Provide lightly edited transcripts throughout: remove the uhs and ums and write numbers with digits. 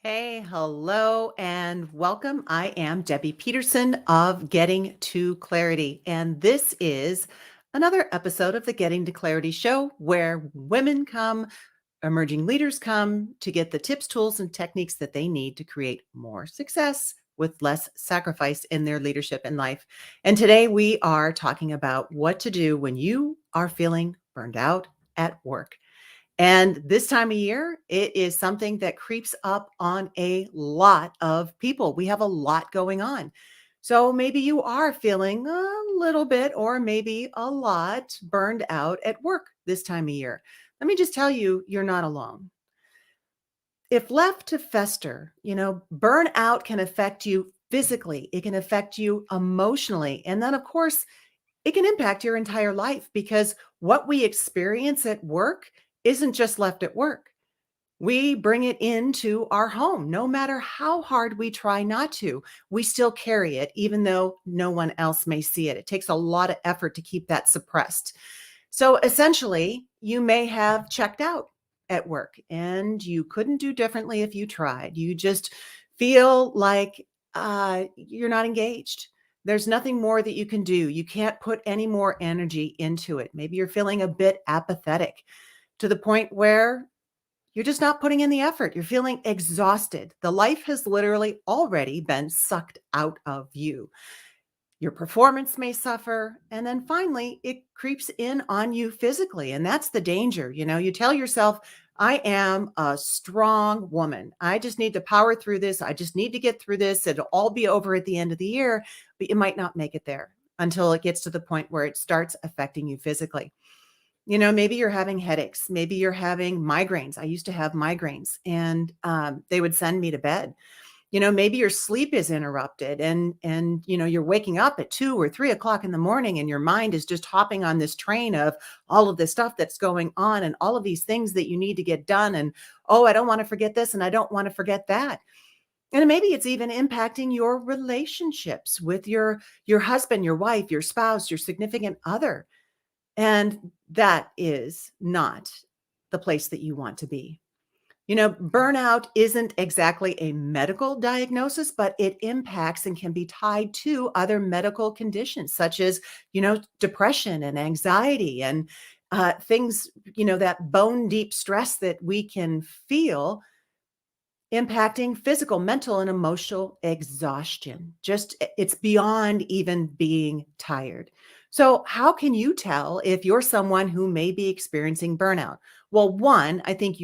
Hey, hello, and welcome. I am Debbie Peterson of Getting to Clarity, and this is another episode of the Getting to Clarity show where women come, emerging leaders come to get the tips, tools, and techniques that they need to create more success with less sacrifice in their leadership and life. And today we are talking about what to do when you are feeling burned out at work. And this time of year, it is something that creeps up on a lot of people. We have a lot going on. So maybe you are feeling a little bit or maybe a lot burned out at work this time of year. Let me just tell you, you're not alone. If left to fester, burnout can affect you physically, it can affect you emotionally. And then, of course, it can impact your entire life because what we experience at work isn't just left at work. We bring it into our home. No matter how hard we try not to, we still carry it, even though no one else may see it. It takes a lot of effort to keep that suppressed. So essentially, you may have checked out at work and you couldn't do differently if you tried. You just feel like you're not engaged. There's nothing more that you can do. You can't put any more energy into it. Maybe you're feeling a bit apathetic to the point where you're just not putting in the effort. You're feeling exhausted. The life has literally already been sucked out of you. Your performance may suffer. And then finally, it creeps in on you physically. And that's the danger. You tell yourself, I am a strong woman. I just need to power through this. I just need to get through this. It'll all be over at the end of the year, but you might not make it there until it gets to the point where it starts affecting you physically. Maybe you're having headaches. Maybe you're having migraines. I used to have migraines and they would send me to bed. Maybe your sleep is interrupted and you're waking up at 2 or 3 o'clock in the morning and your mind is just hopping on this train of all of this stuff that's going on and all of these things that you need to get done. And, oh, I don't want to forget this and I don't want to forget that. And maybe it's even impacting your relationships with your husband, your wife, your spouse, your significant other. And that is not the place that you want to be. Burnout isn't exactly a medical diagnosis, but it impacts and can be tied to other medical conditions such as, depression and anxiety and things, that bone deep stress that we can feel impacting physical, mental, and emotional exhaustion. Just it's beyond even being tired. So, how can you tell if you're someone who may be experiencing burnout? Well, one, I think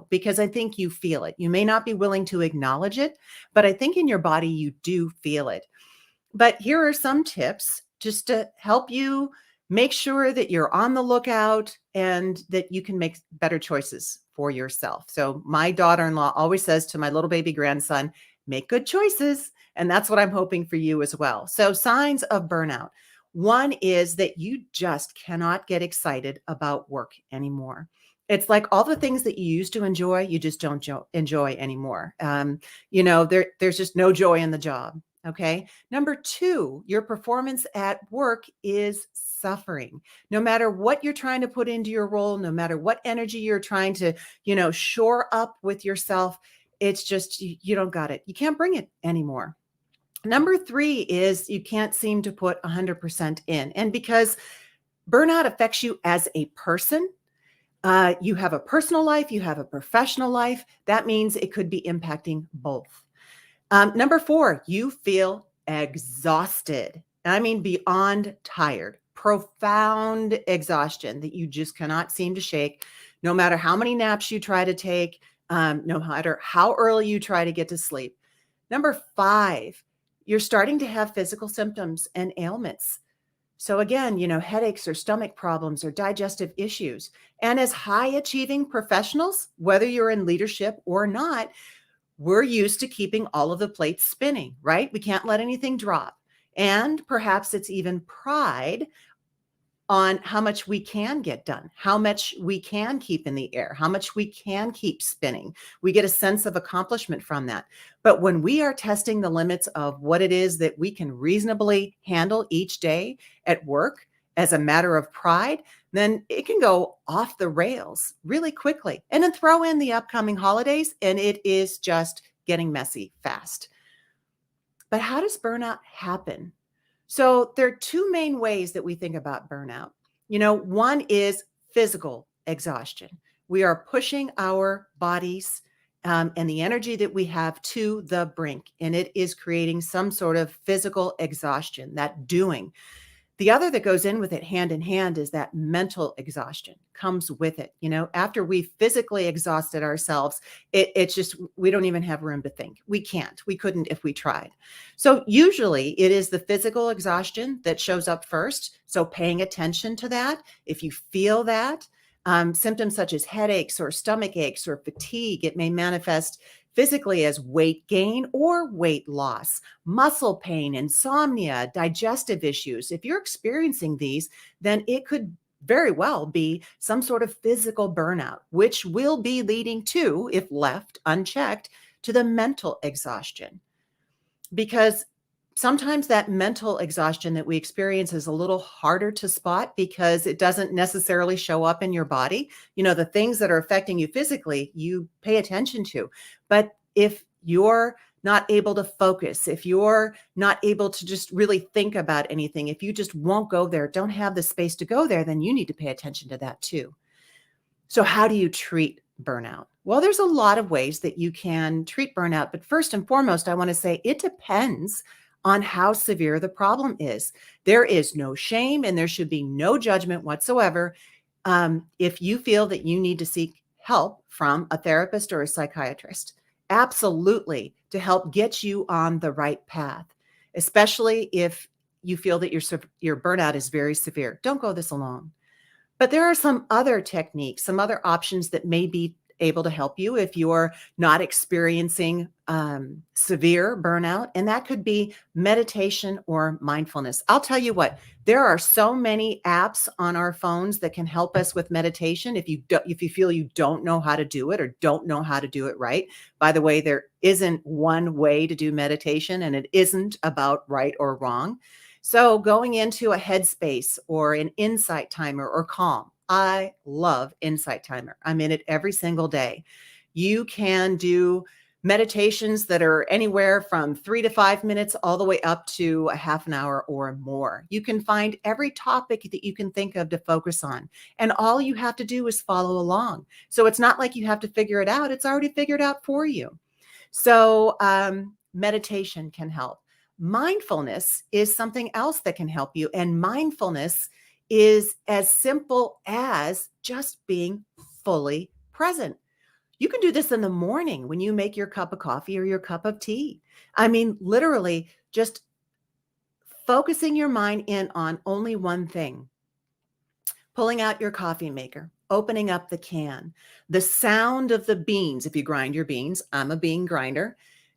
because I think you feel it. You may not be willing to acknowledge it, but I think in your body you do feel it. But here are some tips just to help you make sure that you're on the lookout and that you can make better choices for yourself. So, my daughter in law always says to my little baby grandson, make good choices. And that's what I'm hoping for you as well. So, signs of burnout. One is that you just cannot get excited about work anymore. It's like all the things that you used to enjoy, you just don't enjoy anymore. There's just no joy in the job. Okay. Number two, your performance at work is suffering. No matter what you're trying to put into your role, no matter what energy you're trying to, shore up with yourself, it's just, you don't got it. You can't bring it anymore. Number three is you can't seem to put 100% in. And because burnout affects you as a person, you have a personal life, you have a professional life. That means it could be impacting both. Number four, you feel exhausted. I mean, beyond tired, profound exhaustion that you just cannot seem to shake, no matter how many naps you try to take, no matter how early you try to get to sleep. Number five, you're starting to have physical symptoms and ailments. So again, headaches or stomach problems or digestive issues. And as high achieving professionals, whether you're in leadership or not, we're used to keeping all of the plates spinning, right? We can't let anything drop. And perhaps it's even pride on how much we can get done, how much we can keep in the air, how much we can keep spinning. We get a sense of accomplishment from that. But when we are testing the limits of what it is that we can reasonably handle each day at work as a matter of pride, then it can go off the rails really quickly. And then throw in the upcoming holidays, and it is just getting messy fast. But how does burnout happen? So there are two main ways that we think about burnout. One is physical exhaustion. We are pushing our bodies and the energy that we have to the brink, and it is creating some sort of physical exhaustion, that doing. The other that goes in with it hand in hand is that mental exhaustion comes with it. After we physically exhausted ourselves, it's just, we don't even have room to think. We couldn't if we tried. So usually it is the physical exhaustion that shows up first. So paying attention to that, if you feel that, symptoms such as headaches or stomach aches or fatigue, it may manifest physically as weight gain or weight loss, muscle pain, insomnia, digestive issues. If you're experiencing these, then it could very well be some sort of physical burnout, which will be leading to, if left unchecked, to the mental exhaustion. Because sometimes that mental exhaustion that we experience is a little harder to spot because it doesn't necessarily show up in your body. The things that are affecting you physically, you pay attention to. But if you're not able to focus, if you're not able to just really think about anything, if you just won't go there, don't have the space to go there, then you need to pay attention to that too. So how do you treat burnout? Well, there's a lot of ways that you can treat burnout. But first and foremost, I want to say it depends on how severe the problem is. There is no shame and there should be no judgment whatsoever if you feel that you need to seek help from a therapist or a psychiatrist. Absolutely, to help get you on the right path, especially if you feel that your burnout is very severe. Don't go this alone. But there are some other techniques, some other options that may be able to help you if you're not experiencing severe burnout. And that could be meditation or mindfulness. I'll tell you what, there are so many apps on our phones that can help us with meditation. If you feel you don't know how to do it or don't know how to do it right, by the way, there isn't one way to do meditation and it isn't about right or wrong. So going into a headspace or an insight timer or calm. I love insight timer. I'm in it every single day. You can do meditations that are anywhere from 3 to 5 minutes all the way up to a half an hour or more. You can find every topic that you can think of to focus on. And all you have to do is follow along. So it's not like you have to figure it out. It's already figured out for you. So meditation can help. Mindfulness is something else that can help you. And mindfulness is as simple as just being fully present. You can do this in the morning when you make your cup of coffee or your cup of tea. I mean, literally just focusing your mind in on only one thing. Pulling out your coffee maker, opening up the can, the sound of the beans. If you grind your beans, I'm a bean grinder.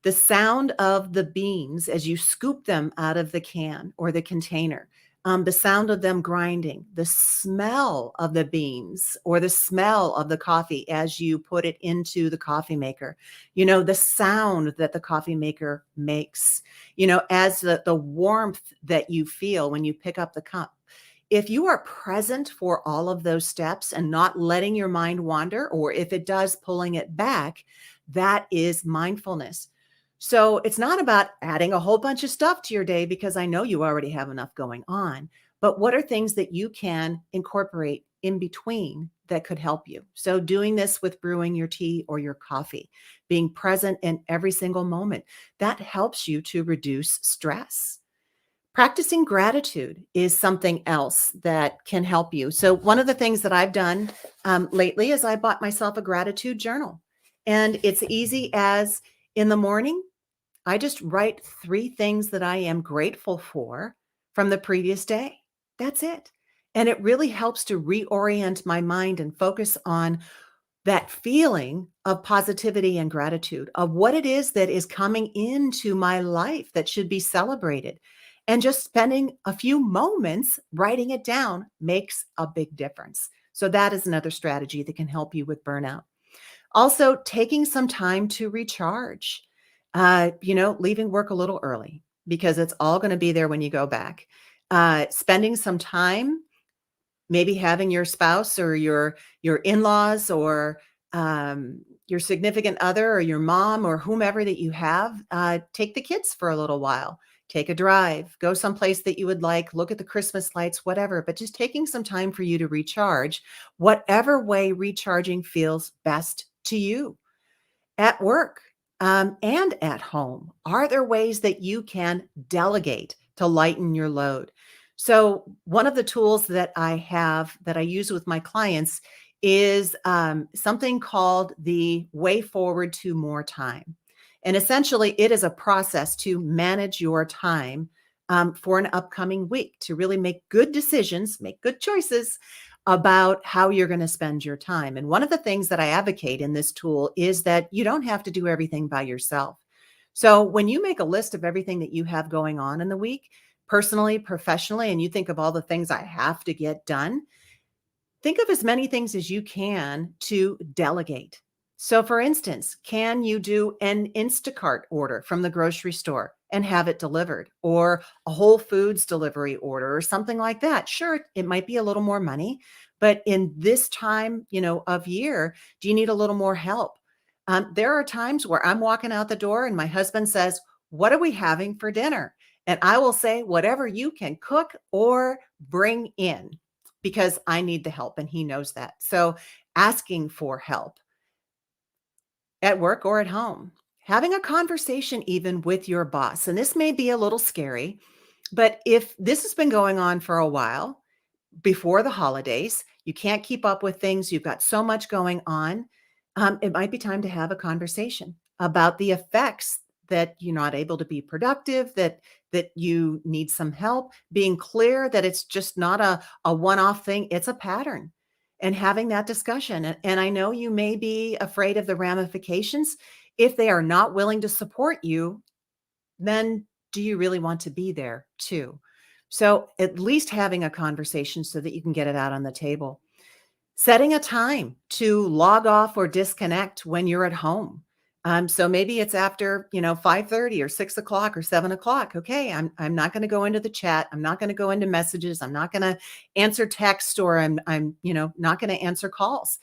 The sound of the beans as you scoop them out of the can or the container, the sound of them grinding, the smell of the beans or the smell of the coffee as you put it into the coffee maker, the sound that the coffee maker makes, as the warmth that you feel when you pick up the cup. If you are present for all of those steps and not letting your mind wander, or if it does, pulling it back, that is mindfulness. So it's not about adding a whole bunch of stuff to your day because I know you already have enough going on, but what are things that you can incorporate in between that could help you? So doing this with brewing your tea or your coffee, being present in every single moment, that helps you to reduce stress. Practicing gratitude is something else that can help you. So one of the things that I've done lately is I bought myself a gratitude journal. And it's easy as in the morning, I just write 3 things that I am grateful for from the previous day. That's it. And it really helps to reorient my mind and focus on that feeling of positivity and gratitude of what it is that is coming into my life that should be celebrated. And just spending a few moments writing it down makes a big difference. So that is another strategy that can help you with burnout. Also, taking some time to recharge, leaving work a little early because it's all going to be there when you go back. Spending some time, maybe having your spouse or your in-laws or your significant other or your mom or whomever that you have, take the kids for a little while. Take a drive, go someplace that you would like, look at the Christmas lights, whatever, but just taking some time for you to recharge, whatever way recharging feels best to you. At work, and at home, are there ways that you can delegate to lighten your load? So, one of the tools that I have that I use with my clients is something called the Way Forward to More Time. And essentially, it is a process to manage your time for an upcoming week to really make good decisions, make good choices about how you're going to spend your time. And one of the things that I advocate in this tool is that you don't have to do everything by yourself. So when you make a list of everything that you have going on in the week, personally, professionally, and you think of all the things I have to get done, think of as many things as you can to delegate. So, for instance, can you do an Instacart order from the grocery store and have it delivered, or a Whole Foods delivery order, or something like that? Sure, it might be a little more money, but in this time, of year, do you need a little more help? There are times where I'm walking out the door and my husband says, "What are we having for dinner?" And I will say, "Whatever you can cook or bring in," because I need the help and he knows that. So asking for help at work or at home, having a conversation even with your boss. And this may be a little scary, but if this has been going on for a while, before the holidays, you can't keep up with things, you've got so much going on, it might be time to have a conversation about the effects that you're not able to be productive, that you need some help, being clear that it's just not a one-off thing, it's a pattern, and having that discussion. And I know you may be afraid of the ramifications. If they are not willing to support you, then do you really want to be there too? So at least having a conversation so that you can get it out on the table. Setting a time to log off or disconnect when you're at home. So maybe it's after, 5:30 or 6 o'clock or 7 o'clock. Okay, I'm not going to go into the chat. I'm not going to go into messages. I'm not going to answer text, or I'm not going to answer calls.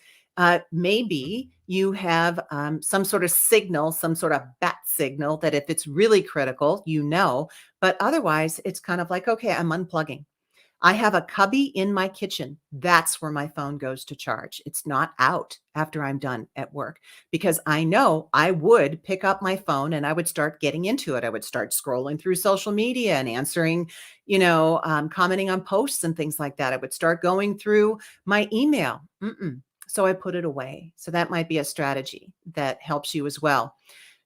Maybe you have some sort of signal, some sort of bat signal that if it's really critical, but otherwise it's kind of like, okay, I'm unplugging. I have a cubby in my kitchen. That's where my phone goes to charge. It's not out after I'm done at work, because I know I would pick up my phone and I would start getting into it. I would start scrolling through social media and answering, commenting on posts and things like that. I would start going through my email. So I put it away. So that might be a strategy that helps you as well.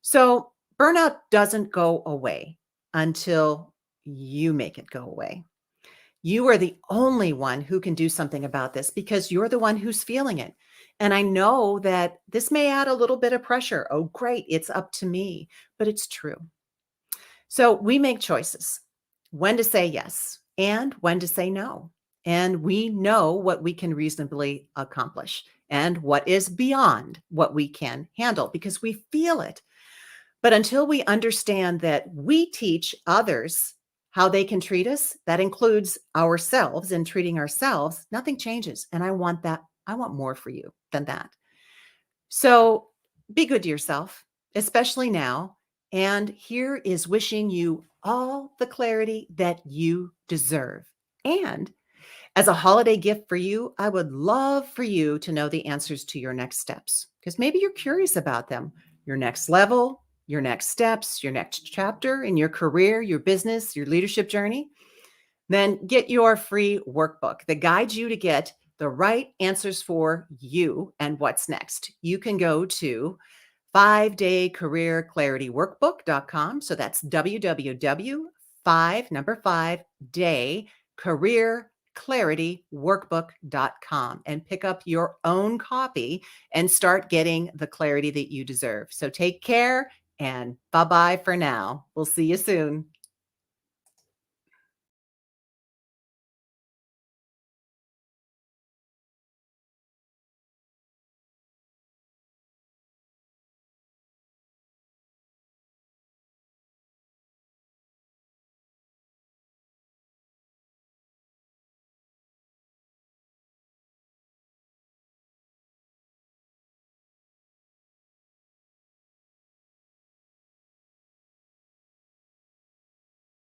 So burnout doesn't go away until you make it go away. You are the only one who can do something about this because you're the one who's feeling it. And I know that this may add a little bit of pressure. Oh, great. It's up to me, but it's true. So we make choices when to say yes and when to say no. And we know what we can reasonably accomplish and what is beyond what we can handle because we feel it. But until we understand that we teach others how they can treat us, that includes ourselves and treating ourselves, nothing changes. And I want that. I want more for you than that. So be good to yourself, especially now. And here is wishing you all the clarity that you deserve. And as a holiday gift for you, I would love for you to know the answers to your next steps because maybe you're curious about them. Your next level, your next steps, your next chapter in your career, your business, your leadership journey. Then get your free workbook that guides you to get the right answers for you and what's next. You can go to 5daycareerclarityworkbook.com. So that's www.5 number 5 day careerclarityworkbook.com and pick up your own copy and start getting the clarity that you deserve. So take care and bye-bye for now. We'll see you soon.